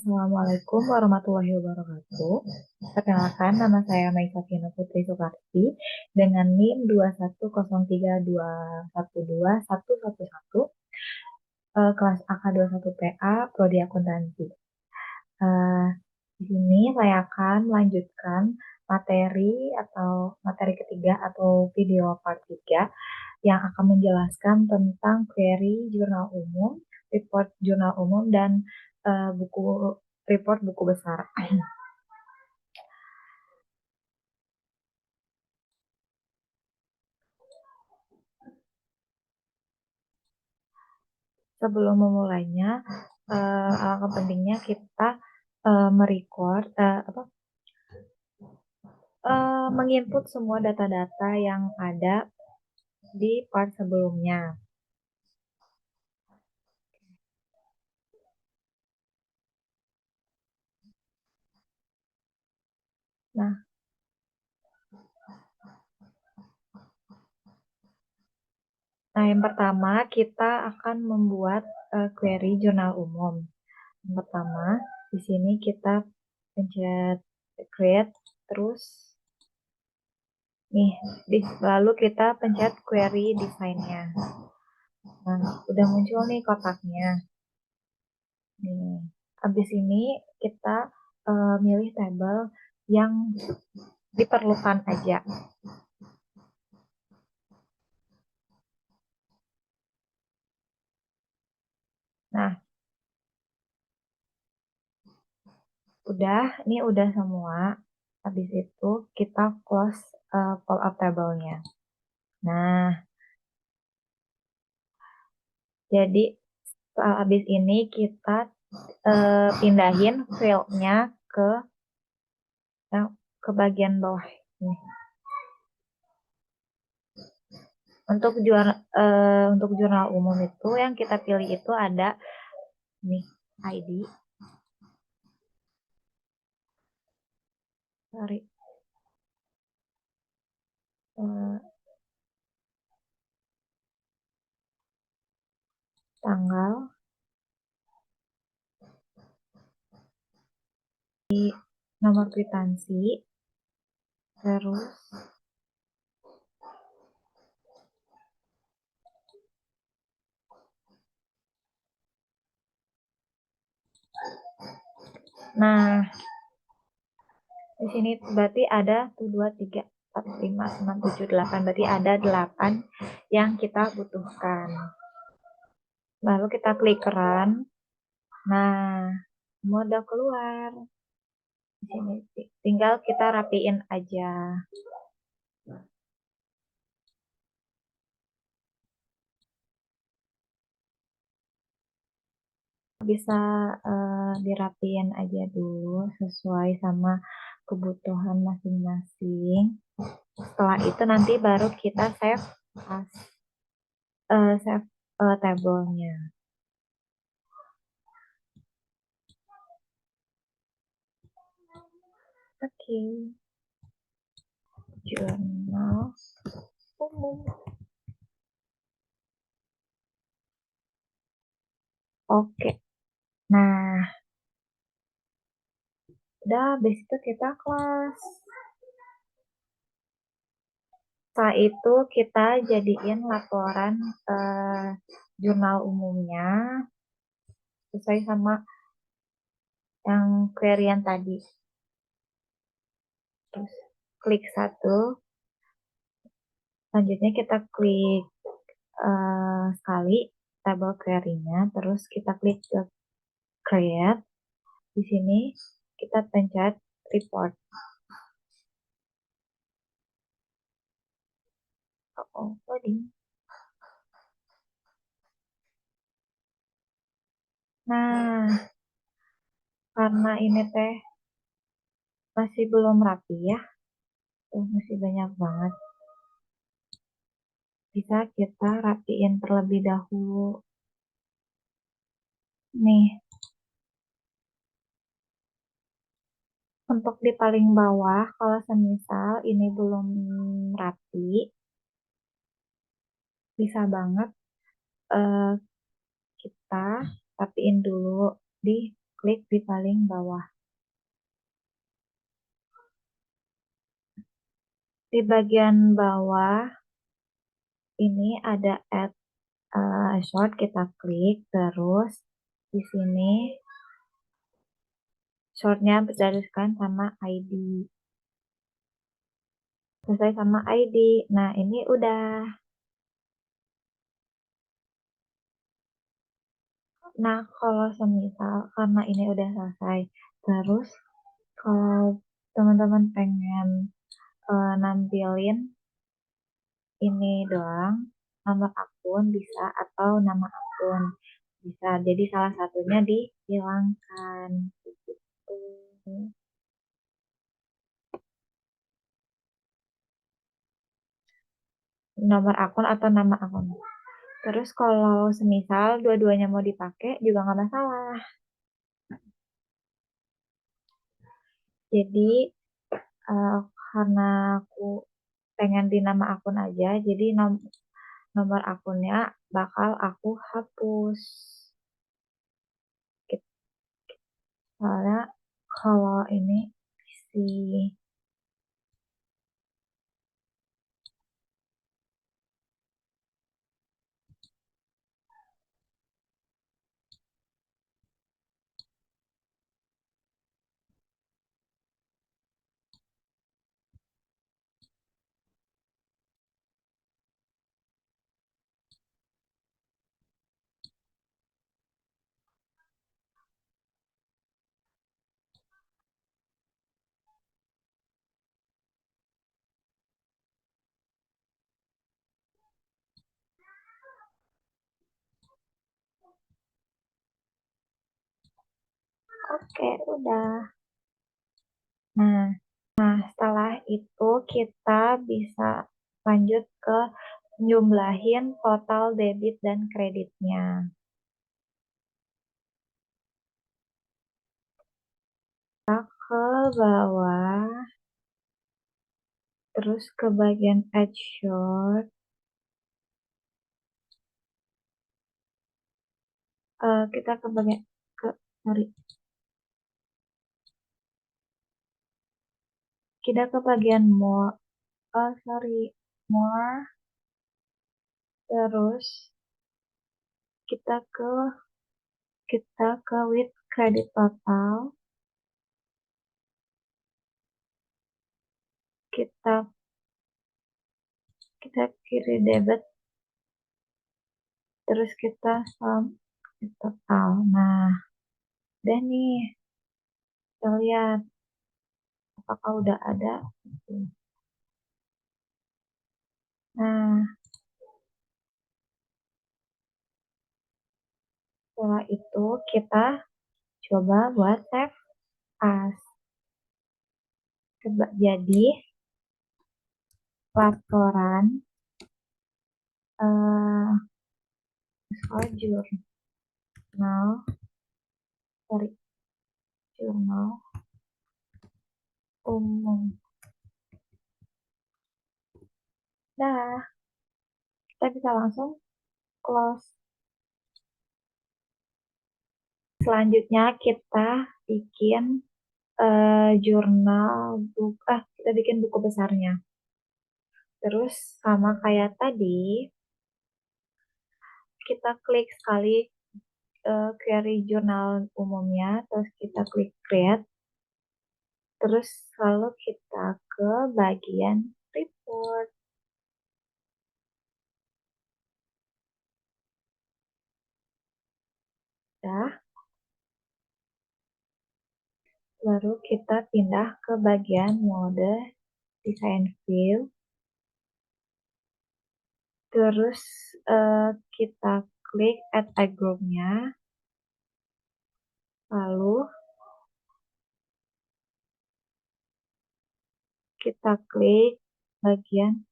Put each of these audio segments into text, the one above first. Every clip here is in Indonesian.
Assalamualaikum warahmatullahi wabarakatuh. Perkenalkan, nama saya Maisa Vina Putri Soekarti dengan NIM 21032121111, kelas AK21PA, Prodi Akuntansi. Eh, di sini saya akan melanjutkan materi ketiga atau video part 3 yang akan menjelaskan tentang query jurnal umum, report jurnal umum, dan buku report buku besar. Sebelum memulainya, alangkah pentingnya kita merecord menginput semua data-data yang ada di part sebelumnya. Nah, yang pertama kita akan membuat query jurnal umum. Yang pertama, di sini kita pencet create, terus nih, lalu kita pencet query desainnya. Nah, udah muncul nih kotaknya. Nih, habis ini kita milih tabel yang diperlukan aja. Nah, ini udah semua. Habis itu kita close pull up tabelnya. Nah, jadi habis ini kita pindahin fieldnya ke bagian bawah nih. Untuk jurnal umum itu yang kita pilih itu ada nih ID, tanggal, nomor kwitansi, terus di sini berarti ada 1, 2, 3, 4, 5, 6, 7, 8. Berarti ada 8 yang kita butuhkan. Lalu kita klik run. Nah, udah keluar. Di sini tinggal kita rapiin aja. Bisa dirapiin aja dulu sesuai sama kebutuhan masing-masing. Setelah itu nanti baru kita save tabelnya. Oke. Jurnal umum. Oke. Nah, udah habis itu kita close. Setelah itu kita jadiin laporan jurnal umumnya sesuai sama yang queryan tadi. Terus klik satu. Selanjutnya kita klik sekali tabel query-nya, terus kita klik ke create. Di sini kita pencet report. Loading. Nah, karena ini teh masih belum rapi ya, masih banyak banget. Bisa kita rapiin terlebih dahulu. Nih, untuk di paling bawah, kalau semisal ini belum rapi, bisa banget kita rapiin dulu di klik di paling bawah. Di bagian bawah ini ada add short, kita klik terus di sini shortnya berdasarkan sama ID. Selesai sama ID. Nah, ini udah. Nah, kalau semisal karena ini udah selesai, terus kalau teman-teman pengen nampilin ini doang, nomor akun bisa atau nama akun bisa. Jadi salah satunya dihilangkan. Gitu. Nomor akun atau nama akun. Terus kalau semisal dua-duanya mau dipakai juga nggak masalah. Jadi eh, karena aku pengen di nama akun aja, jadi nomor akunnya bakal aku hapus. Gitu. Soalnya kalau ini sih, oke, udah. Nah, setelah itu kita bisa lanjut ke jumlahin total debit dan kreditnya. Ke bawah, terus ke bagian add short, kita ke bagian ke sorry, kita ke bagian more, more, terus kita ke with credit total, kita kita kiri debit, terus kita sum total. Nah, udah nih, kita lihat apakah udah ada. Nah, setelah itu kita coba buat save as. Coba jadi laporan jurnal, sorry, jurnal umum. Nah, kita bisa langsung close. Selanjutnya kita bikin jurnal kita bikin buku besarnya. Terus sama kayak tadi, kita klik sekali query jurnal umumnya, terus kita klik create, terus lalu kita ke bagian report. Ya, baru kita pindah ke bagian mode design view. Terus kita klik add a group-nya. Lalu kita klik bagian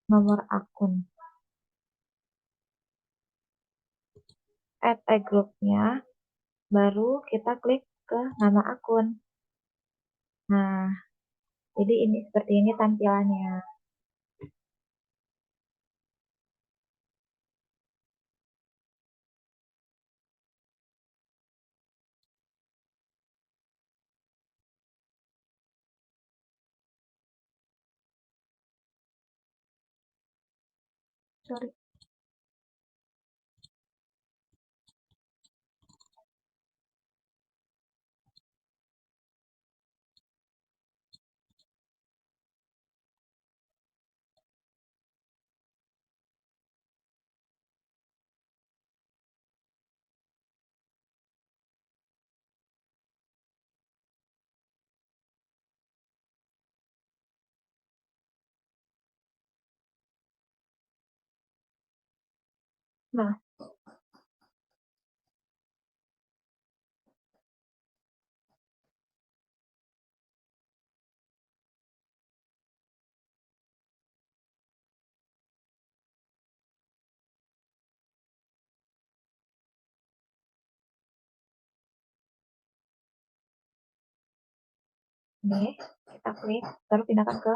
nomor akun. Add a group-nya. Baru kita klik ke nama akun. Nah, jadi ini seperti ini tampilannya. sorry. Nah, ini kita klik, baru pindahkan ke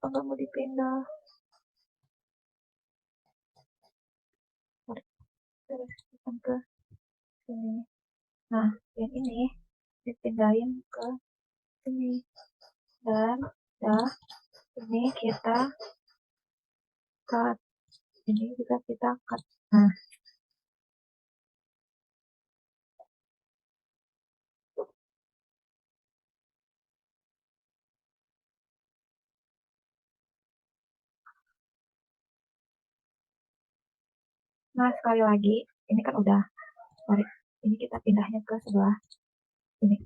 nggak mau dipindah. Terus kita ke sini. Nah, yang ini dipindahin ke sini. Dan dah ini kita cut. Ini juga kita cut. Nah, sekali lagi, ini kan udah. Mari, ini kita pindahnya ke sebelah ini.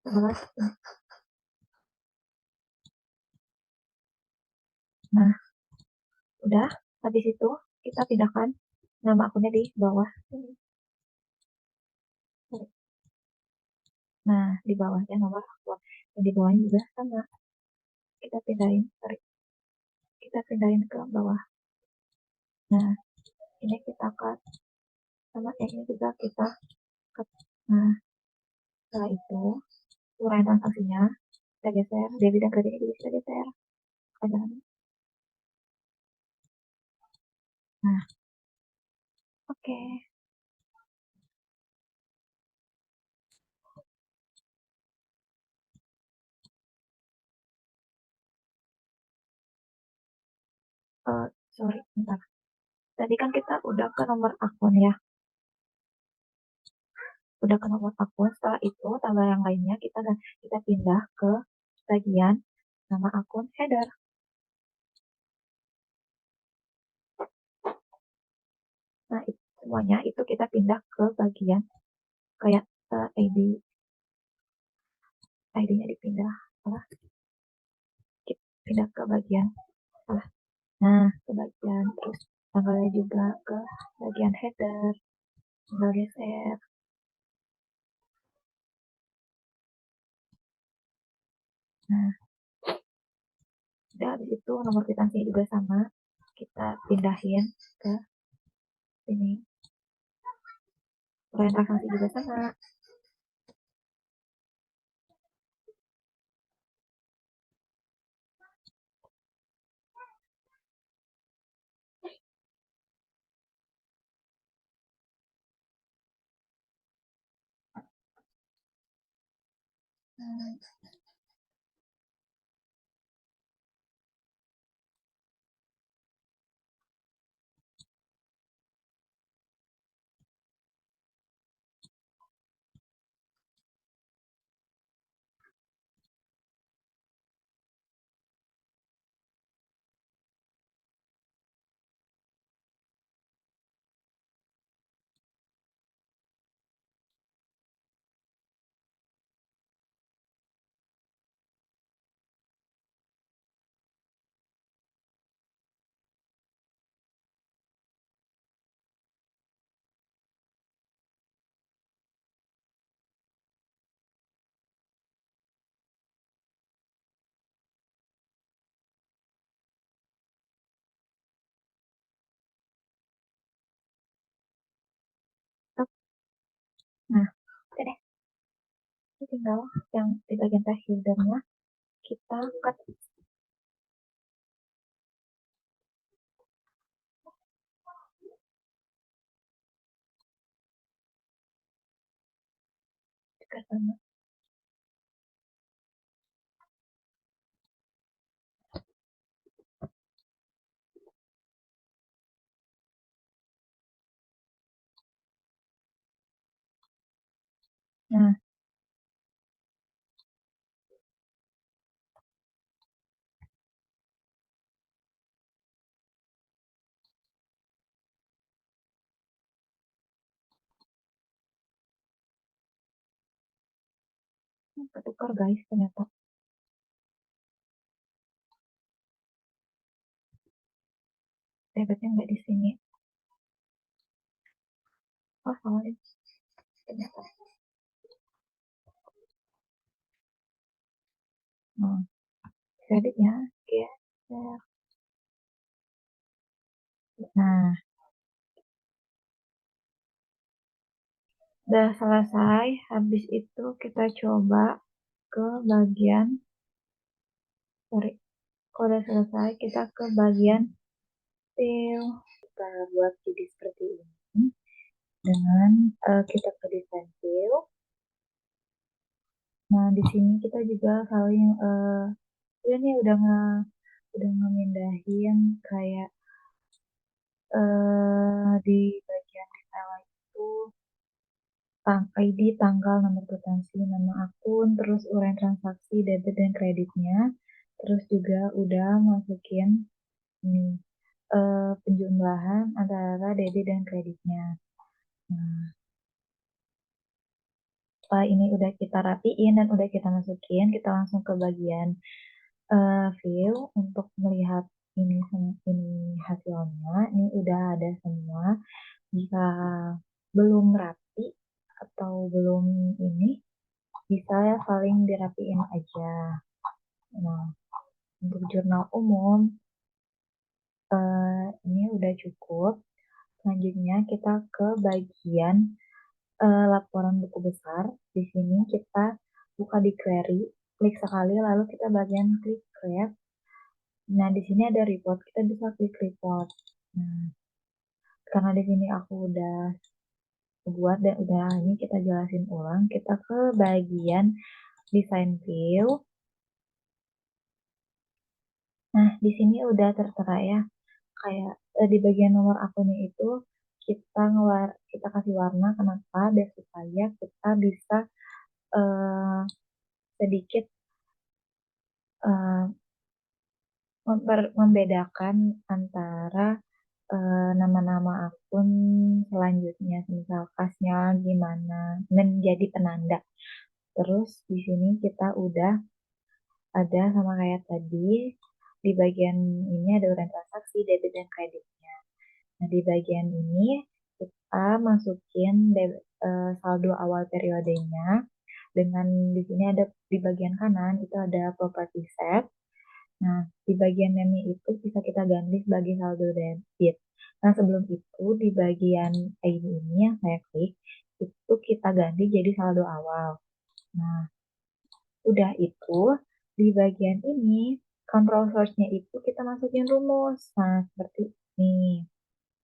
Sebelah ini. Nah, udah. Habis itu kita pindahkan nama akunnya di bawah ini. Nah, di bawahnya nomor akun. Yang di bawahnya juga sama. Kita pindahin, sorry. Kita pindahin ke bawah. Nah, ini kita cut. Sama yang ini juga kita cut. Nah, setelah itu, uraian transaksinya kita geser. Debit dan kreditnya juga kita geser. Jangan. Nah, oke. Sorry, bentar. Tadi kan kita udah ke nomor akun ya. Udah ke nomor akun. Setelah itu, tanggal yang lainnya kita pindah ke bagian nama akun header. Nah, semuanya itu kita pindah ke bagian kayak ID. ID-nya dipindah. Salah. Pindah ke bagian. Salah. Nah, ke bagian. Terus tanggalnya juga ke bagian header. Tinggal geser. Nah, udah habis itu nomor kwitansinya juga sama. Kita pindahin ke sini. Uraian transaksi juga sama. Hmm. tinggal yang di bagian tag headernya kita cut. Juga sama. Nah, ketukar guys ternyata. Debitnya nggak di sini. Oh, salah ini. Ternyata. Nah, kreditnya geser. Nah, udah selesai. Habis itu kita coba ke bagian, sorry, kalau udah selesai kita ke bagian fill. Kita buat jadi seperti ini dengan kita ke desain fill. Nah, di sini kita juga saling ya nih udah ngemindahin kayak di bagian detail itu ID, tanggal, nomor kwitansi, nama akun, terus uraian transaksi, debit dan kreditnya, terus juga udah masukin ini penjumlahan antara debit dan kreditnya. Nah, setelah ini udah kita rapiin dan udah kita masukin, kita langsung ke bagian view untuk melihat ini hasilnya. Ini udah ada semua. Jika belum rapi atau belum ini, bisa ya saling dirapiin aja. Nah, untuk jurnal umum ini udah cukup. Selanjutnya kita ke bagian laporan buku besar. Di sini kita buka di query, klik sekali lalu kita bagian klik create. Nah, di sini ada report, kita bisa klik report. Nah, karena di sini aku udah buat dan udah ini kita jelasin ulang, kita ke bagian design view. Nah, di sini udah tertera ya, kayak di bagian nomor akunnya itu kita kasih warna. Kenapa? Biar supaya kita bisa uh, sedikit uh, membedakan antara nama-nama akun selanjutnya, misal kasnya gimana, menjadi penanda. Terus di sini kita udah ada sama kayak tadi, di bagian ini ada uraian transaksi, debit dan kreditnya. Nah, di bagian ini kita masukin saldo awal periodenya dengan di sini ada di bagian kanan itu ada property set. Nah, di bagian menu itu bisa kita ganti sebagai saldo debit. Nah, sebelum itu di bagian ID ini yang saya klik, itu kita ganti jadi saldo awal. Nah, udah itu, di bagian ini, control source-nya itu kita masukin rumus. Nah, seperti ini.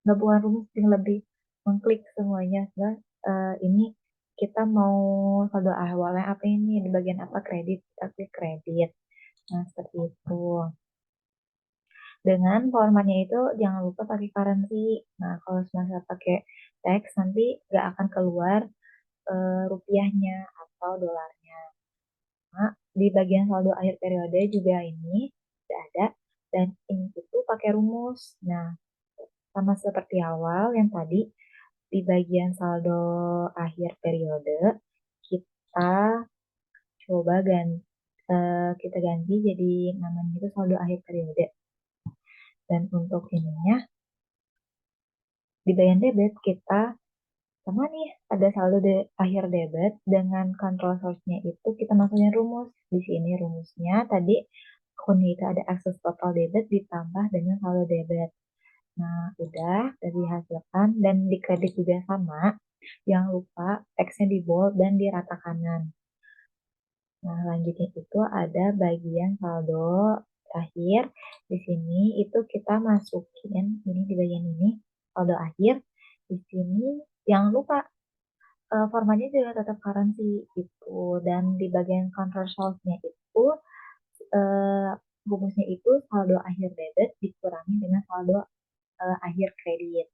Nggak bukan rumus, yang lebih mengklik semuanya. Nah, ini kita mau saldo awalnya apa ini, di bagian apa kredit, kita klik kredit. Nah, seperti itu. Dengan formatnya itu jangan lupa pakai currency. Nah, kalau misalnya pakai teks nanti nggak akan keluar rupiahnya atau dolarnya. Nah, di bagian saldo akhir periode juga ini sudah ada dan ini itu pakai rumus. Nah, sama seperti awal yang tadi di bagian saldo akhir periode kita coba kita ganti jadi namanya itu saldo akhir periode. Dan untuk ininya di bagian debit kita sama nih ada saldo akhir debit dengan control source-nya itu kita masukin rumus. Di sini rumusnya tadi akunnya itu ada akses total debit ditambah dengan saldo debit. Nah, udah dihasilkan dan di kredit juga sama. Jangan lupa teksnya di bold dan di rata kanan. Nah, lanjutnya itu ada bagian saldo terakhir. Di sini itu kita masukin ini di bagian ini saldo akhir. Di sini jangan lupa formatnya juga tetap currency itu, dan di bagian control source-nya itu eh, rumusnya itu saldo akhir debit dikurangi dengan saldo akhir kredit.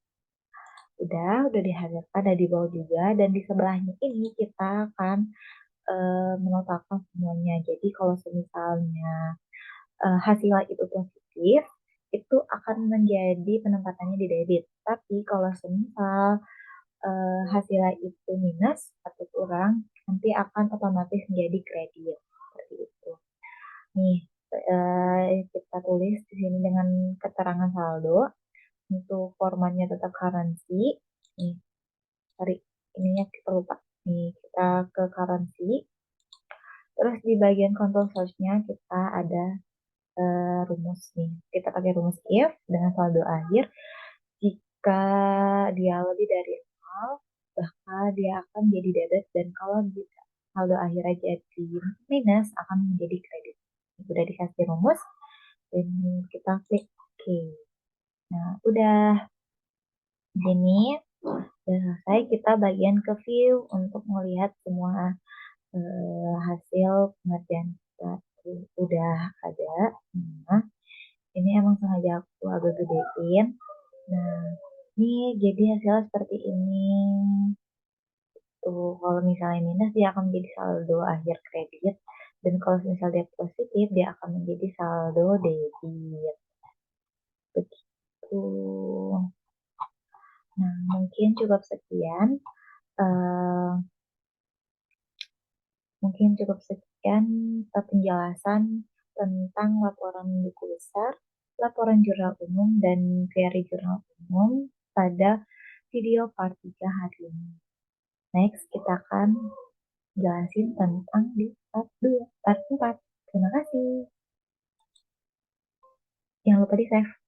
Udah dihadirkan ada di bawah juga, dan di sebelahnya ini kita akan menotakan semuanya. Jadi kalau misalnya hasilnya itu positif, itu akan menjadi penempatannya di debit. Tapi kalau semisal hasilnya itu minus atau kurang, nanti akan otomatis menjadi kredit. Seperti itu. Nih, kita tulis di sini dengan keterangan saldo. Untuk formatnya tetap currency. Nih, sorry, ininya kita lupa. Nih, kita ke currency. Terus di bagian control source-nya kita ada rumus nih. Kita pakai rumus if dengan saldo akhir. Jika dia lebih dari 0, maka dia akan jadi debit, dan kalau jika saldo akhirnya jadi minus akan menjadi kredit. Udah dikasih rumus dan kita klik OK. Nah, udah gini. Udah selesai, kita bagian ke view untuk melihat semua hasil pengerjaan kita. Udah ada. Nah, ini emang sengaja aku agak gedein. Nah, ini jadi hasilnya seperti ini. Tuh, kalau misalnya minus dia akan menjadi saldo akhir kredit, dan kalau misalnya dia positif dia akan menjadi saldo debit. Begitu. Nah, mungkin cukup sekian. Eh, Mungkin cukup sekian penjelasan tentang laporan buku besar, laporan jurnal umum, dan query jurnal umum pada video part 3 hari ini. Next, kita akan jelasin tentang di part 2, part 4. Terima kasih. Jangan lupa di save.